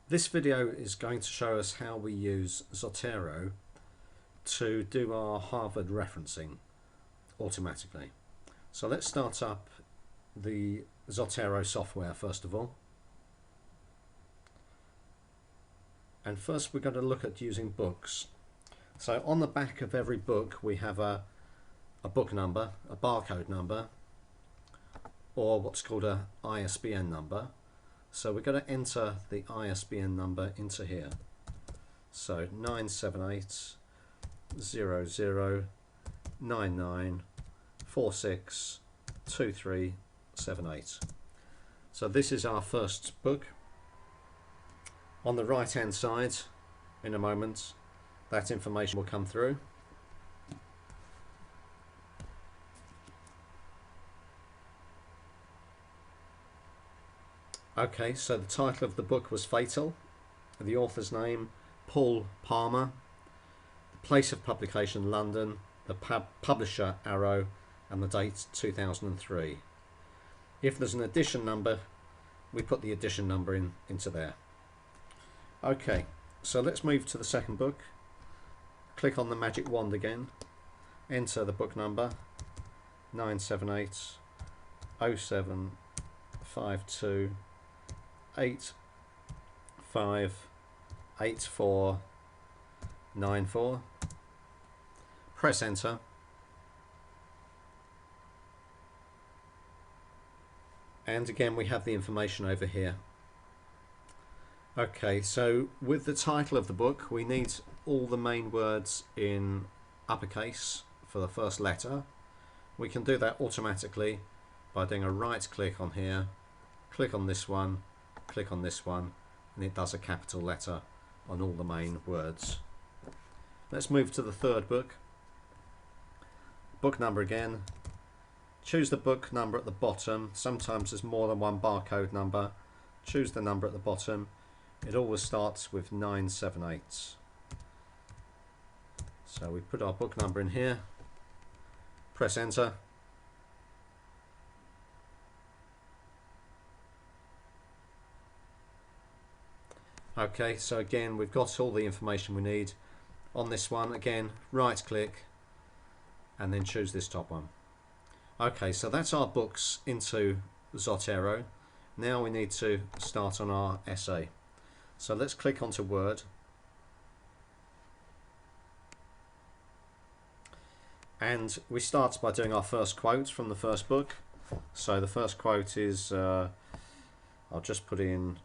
This video is going to show us how we use Zotero to do our Harvard referencing automatically. So let's start up the Zotero software first of all. And first we're going to look at using books. So on the back of every book we have a book number, a barcode number, or what's called a ISBN number. So we're going to enter the ISBN number into here. So 978-0099462378. So this is our first book. On the right hand side, in a moment, that information will come through. Okay, so the title of the book was Fatal, the author's name Paul Palmer, the place of publication London, the publisher Arrow, and the date 2003. If there's an edition number, we put the edition number into there. Okay, so let's move to the second book. Click on the magic wand again, enter the book number 978-0752-858494. Press enter. And again we have the information over here. Okay, so with the title of the book we need all the main words in uppercase for the first letter. We can do that automatically by doing a right click on here, click on this one, click on this one, and it does a capital letter on all the main words. Let's move to the third book. Book number again. Choose the book number at the bottom. Sometimes there's more than one barcode number. Choose the number at the bottom. It always starts with 978. So we put our book number in here. Press enter. Okay, so again we've got all the information we need. On this one again, right click and then choose this top one. Okay, so that's our books into Zotero. Now we need to start on our essay. So let's click onto Word. And we start by doing our first quote from the first book. So the first quote is, I'll just put in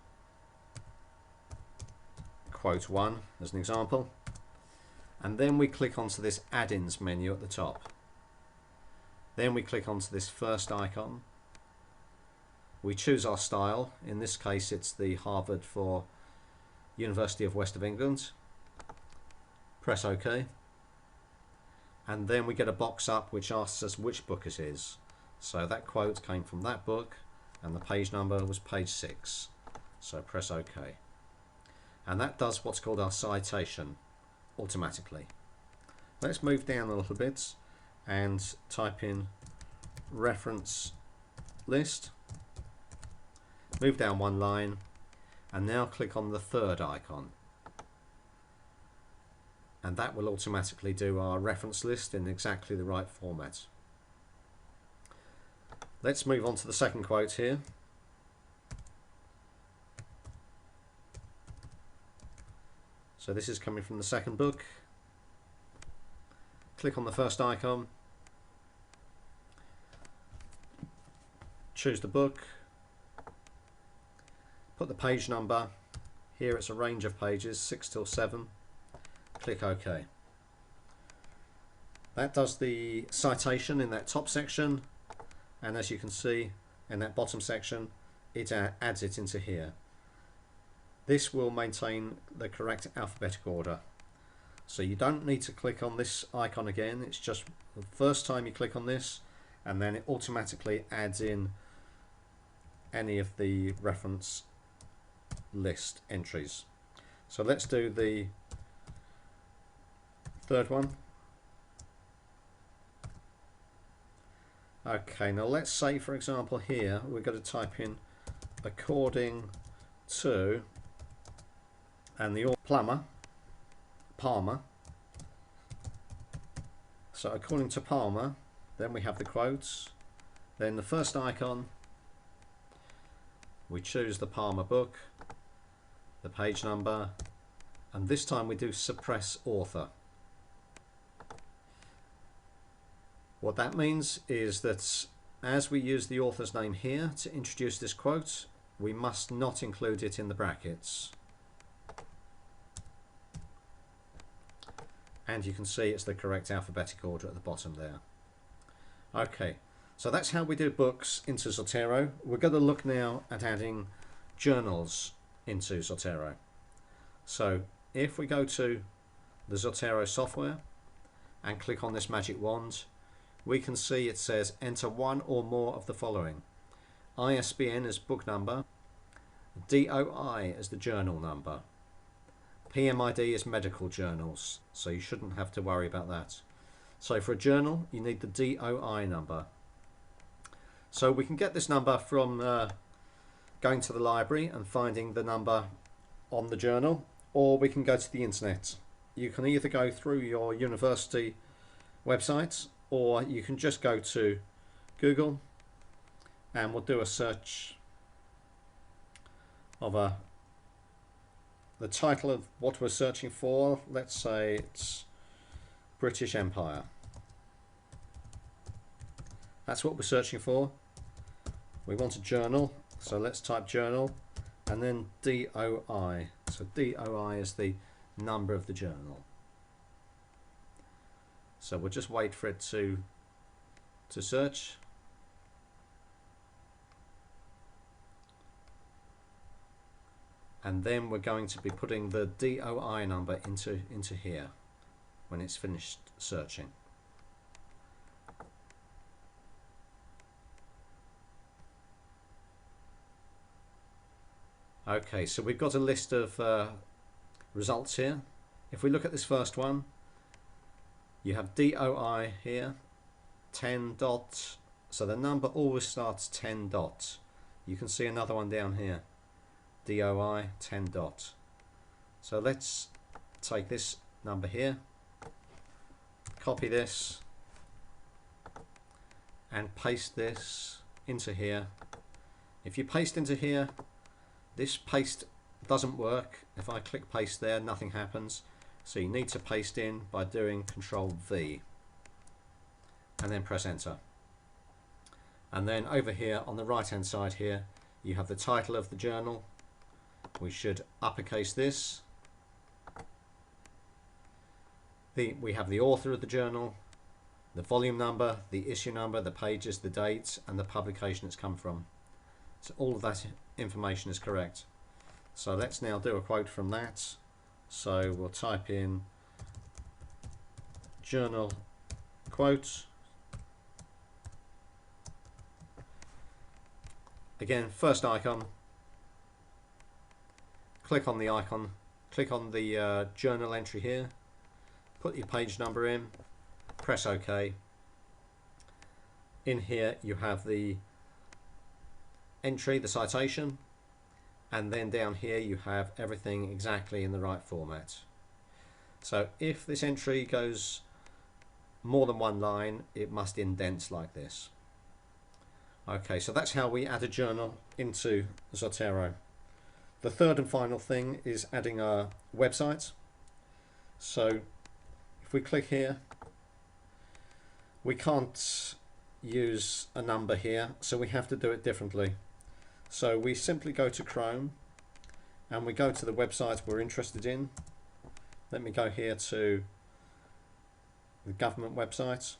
quote 1 as an example. And then we click onto this add-ins menu at the top. Then we click onto this first icon. We choose our style. In this case it's the Harvard for University of West of England. Press OK. And then we get a box up which asks us which book it is. So that quote came from that book and the page number was page 6. So press OK. And that does what's called our citation automatically. Let's move down a little bit and type in reference list. Move down one line and now click on the third icon. And that will automatically do our reference list in exactly the right format. Let's move on to the second quote here. So this is coming from the second book. Click on the first icon. Choose the book. Put the page number. Here it's a range of pages, 6 till 7. Click OK. That does the citation in that top section, and as you can see in that bottom section it adds it into here. This will maintain the correct alphabetical order. So you don't need to click on this icon again, it's just the first time you click on this and then it automatically adds in any of the reference list entries. So let's do the third one. Okay, now let's say for example here we're going to type in according to and the Palmer. So according to Palmer, then we have the quotes, then the first icon, we choose the Palmer book, the page number, and this time we do suppress author. What that means is that as we use the author's name here to introduce this quote, we must not include it in the brackets. And you can see it's the correct alphabetic order at the bottom there. Okay, so that's how we do books into Zotero. We're going to look now at adding journals into Zotero. So if we go to the Zotero software and click on this magic wand, we can see it says enter one or more of the following. ISBN as book number, DOI as the journal number, PMID is medical journals, so you shouldn't have to worry about that. So for a journal, you need the DOI number. So we can get this number from going to the library and finding the number on the journal, or we can go to the internet. You can either go through your university website, or you can just go to Google and we'll do a search of the title of what we're searching for. Let's say it's British Empire. That's what we're searching for. We want a journal, so let's type journal and then DOI. So DOI is the number of the journal. So we'll just wait for it to search. And then we're going to be putting the DOI number into here when it's finished searching. Okay, so we've got a list of results here. If we look at this first one, you have DOI here, 10 dots. So the number always starts 10 dots. You can see another one down here, DOI 10 dots. So let's take this number here, copy this and paste this into here. If you paste into here, this paste doesn't work. If I click paste there, nothing happens. So you need to paste in by doing Control V and then press enter. And then over here on the right hand side here, you have the title of the journal. We should uppercase this. We have the author of the journal, the volume number, the issue number, the pages, the dates, and the publication it's come from. So all of that information is correct. So let's now do a quote from that. So we'll type in journal quote. Again, first icon. Click on the icon. Click on the journal entry here. Put your page number in. Press OK. In here you have the entry, the citation. And then down here you have everything exactly in the right format. So if this entry goes more than one line, it must indent like this. Okay, so that's how we add a journal into Zotero. The third and final thing is adding a website. So if we click here, we can't use a number here, so we have to do it differently. So we simply go to Chrome and we go to the website we're interested in. Let me go here to the government website.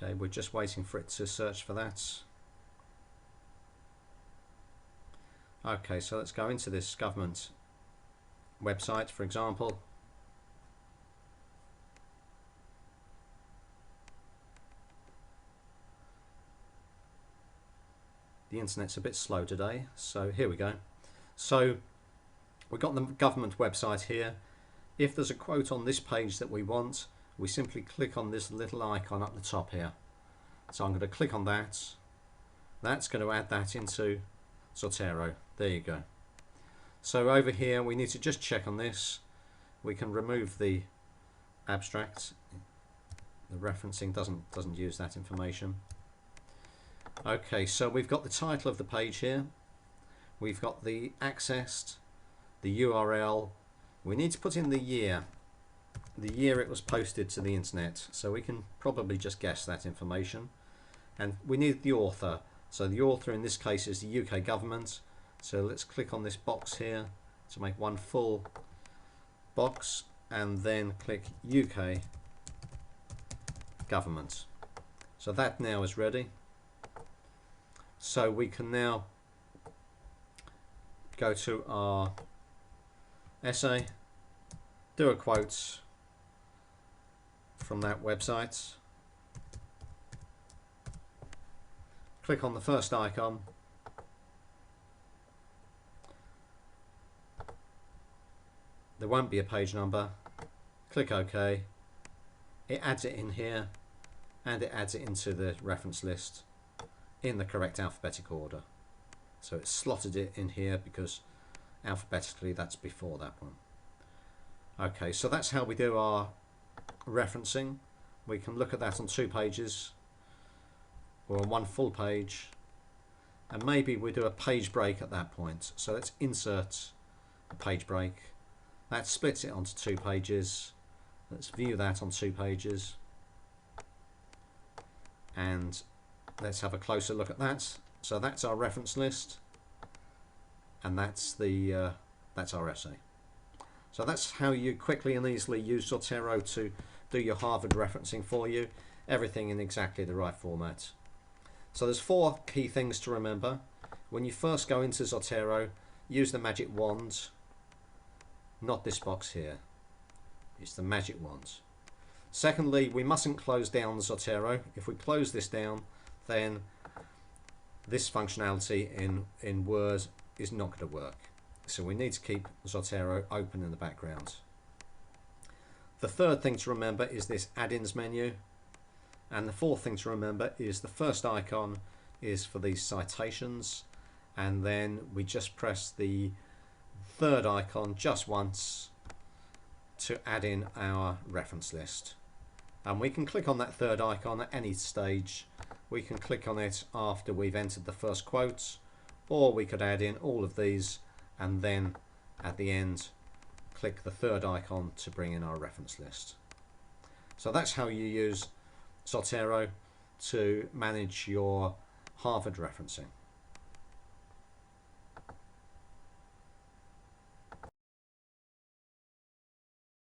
Okay, we're just waiting for it to search for that. Okay, so let's go into this government website, for example. The internet's a bit slow today, so here we go. So we've got the government website here. If there's a quote on this page that we want, we simply click on this little icon up the top here. So I'm going to click on that. That's going to add that into Zotero. There you go. So over here we need to just check on this. We can remove the abstract. The referencing doesn't use that information. Okay, so we've got the title of the page here. We've got the accessed, the URL. We need to put in the year it was posted to the internet. So we can probably just guess that information. And we need the author. So the author in this case is the UK government. So let's click on this box here to make one full box and then click UK government. So that now is ready. So we can now go to our essay, do a quote from that website, click on the first icon, there won't be a page number, click OK, it adds it in here and it adds it into the reference list in the correct alphabetical order. So it's slotted it in here because alphabetically that's before that one. Okay, so that's how we do our referencing. We can look at that on 2 pages or on 1 full page, and maybe we do a page break at that point. So let's insert a page break. That splits it onto 2 pages. Let's view that on 2 pages, and let's have a closer look at that. So that's our reference list, and that's our essay. So that's how you quickly and easily use Zotero to do your Harvard referencing for you. Everything in exactly the right format. So there's 4 key things to remember. When you first go into Zotero, use the magic wand, not this box here. It's the magic wand. Secondly, we mustn't close down Zotero. If we close this down, then this functionality in Word is not going to work. So we need to keep Zotero open in the background. The third thing to remember is this add-ins menu. And the fourth thing to remember is the first icon is for these citations. And then we just press the third icon just once to add in our reference list. And we can click on that third icon at any stage. We can click on it after we've entered the first quote, or we could add in all of these and then at the end click the third icon to bring in our reference list. So that's how you use Zotero to manage your Harvard referencing.